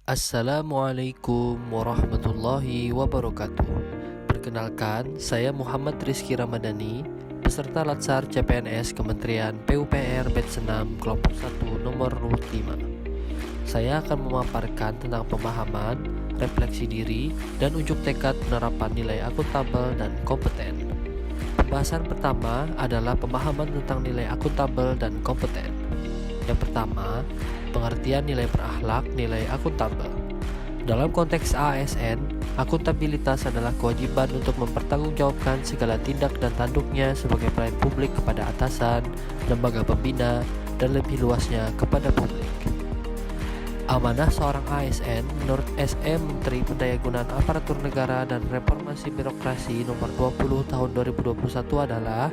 Assalamualaikum warahmatullahi wabarakatuh. Perkenalkan, saya Muhammad Rizky Ramadhani, peserta Latsar CPNS Kementerian PUPR Batch 6 Kelompok 1 nomor 5. Saya akan memaparkan tentang pemahaman, refleksi diri, dan unjuk tekad penerapan nilai akuntabel dan kompeten. Pembahasan pertama adalah pemahaman tentang nilai akuntabel dan kompeten. Yang pertama, pengertian nilai berakhlak, nilai akuntabel. Dalam konteks ASN, akuntabilitas adalah kewajiban untuk mempertanggungjawabkan segala tindak dan tanduknya sebagai pelayan publik kepada atasan, lembaga pembina, dan lebih luasnya kepada publik. Amanah seorang ASN menurut SM Menteri Pendayagunaan Aparatur Negara dan Reformasi Birokrasi Nomor 20 Tahun 2021 adalah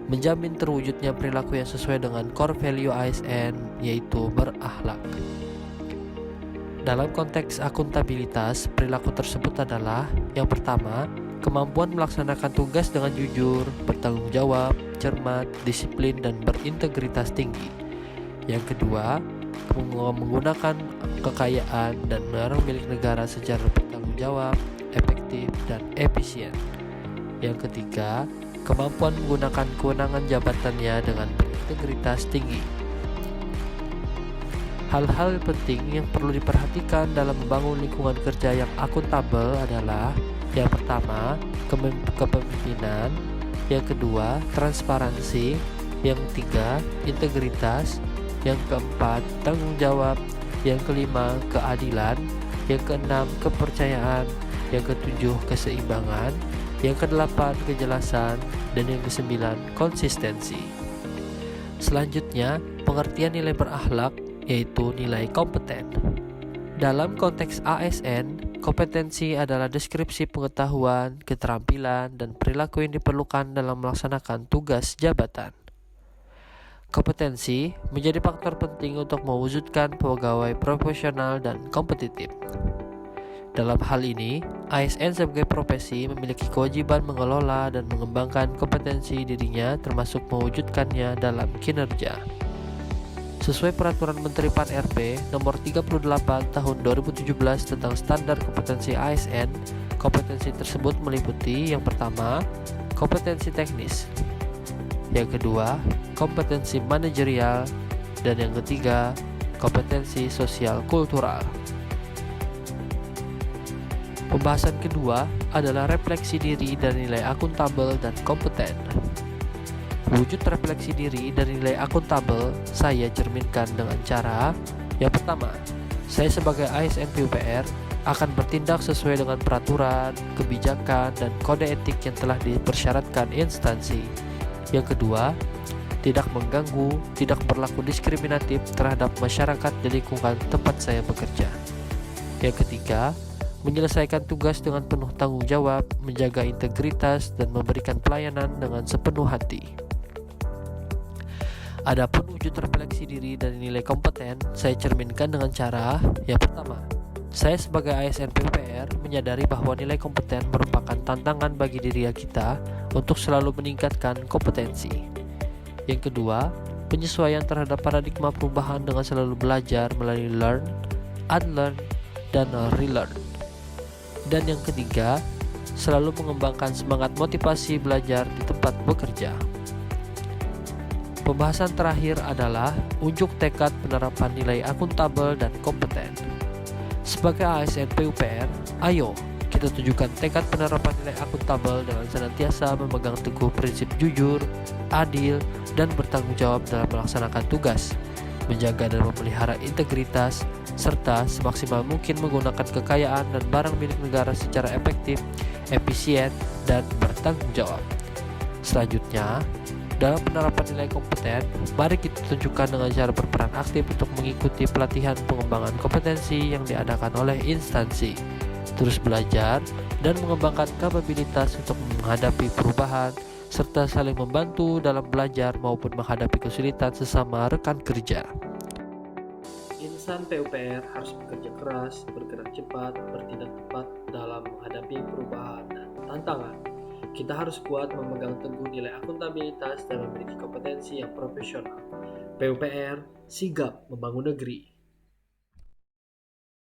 menjamin terwujudnya perilaku yang sesuai dengan core value ASN, yaitu berakhlak. Dalam konteks akuntabilitas, perilaku tersebut adalah: yang pertama, kemampuan melaksanakan tugas dengan jujur, bertanggung jawab, cermat, disiplin, dan berintegritas tinggi. Yang kedua, menggunakan kekayaan dan barang milik negara secara bertanggung jawab, efektif, dan efisien. Yang ketiga, kemampuan menggunakan kewenangan jabatannya dengan berintegritas tinggi. Hal-hal penting yang perlu diperhatikan dalam membangun lingkungan kerja yang akuntabel adalah: yang pertama, kepemimpinan; yang kedua, transparansi; yang ketiga, integritas; yang keempat, tanggung jawab; yang kelima, keadilan; yang keenam, kepercayaan; yang ketujuh, keseimbangan; yang kedelapan, kejelasan; dan yang kesembilan, konsistensi. Selanjutnya, pengertian nilai berakhlak, yaitu nilai kompeten. Dalam konteks ASN, kompetensi adalah deskripsi pengetahuan, keterampilan, dan perilaku yang diperlukan dalam melaksanakan tugas jabatan. Kompetensi menjadi faktor penting untuk mewujudkan pegawai profesional dan kompetitif. Dalam hal ini, ASN sebagai profesi memiliki kewajiban mengelola dan mengembangkan kompetensi dirinya, termasuk mewujudkannya dalam kinerja. Sesuai Peraturan Menteri Pan-RB Nomor 38 Tahun 2017 tentang Standar Kompetensi ASN, kompetensi tersebut meliputi: yang pertama, kompetensi teknis; yang kedua, kompetensi manajerial; dan yang ketiga, kompetensi sosial kultural. Pembahasan kedua adalah refleksi diri dan nilai akuntabel dan kompeten. Wujud refleksi diri dan nilai akuntabel saya cerminkan dengan cara: yang pertama, saya sebagai ASN PUPR akan bertindak sesuai dengan peraturan, kebijakan, dan kode etik yang telah dipersyaratkan instansi. Yang kedua, tidak mengganggu, tidak berlaku diskriminatif terhadap masyarakat di lingkungan tempat saya bekerja. Yang ketiga, menyelesaikan tugas dengan penuh tanggung jawab, menjaga integritas, dan memberikan pelayanan dengan sepenuh hati. Adapun wujud refleksi diri dan nilai kompeten saya cerminkan dengan cara: yang pertama, saya sebagai ASN PUPR menyadari bahwa nilai kompeten merupakan tantangan bagi diri kita untuk selalu meningkatkan kompetensi. Yang kedua, penyesuaian terhadap paradigma perubahan dengan selalu belajar melalui learn, unlearn, dan relearn. Dan yang ketiga, selalu mengembangkan semangat motivasi belajar di tempat bekerja. Pembahasan terakhir adalah unjuk tekad penerapan nilai akuntabel dan kompeten. Sebagai ASN PUPR, ayo kita tunjukkan tekad penerapan nilai akuntabel dengan senantiasa memegang teguh prinsip jujur, adil, dan bertanggung jawab dalam melaksanakan tugas, menjaga dan memelihara integritas, serta semaksimal mungkin menggunakan kekayaan dan barang milik negara secara efektif, efisien, dan bertanggung jawab. Selanjutnya, dalam penerapan nilai kompeten, mari kita tunjukkan dengan cara berperan aktif untuk mengikuti pelatihan pengembangan kompetensi yang diadakan oleh instansi, terus belajar dan mengembangkan kapabilitas untuk menghadapi perubahan, serta saling membantu dalam belajar maupun menghadapi kesulitan sesama rekan kerja. Insan PUPR harus bekerja keras, bergerak cepat, bertindak tepat dalam menghadapi perubahan dan tantangan. Kita harus kuat memegang teguh nilai akuntabilitas dan memiliki kompetensi yang profesional. PUPR sigap membangun negeri.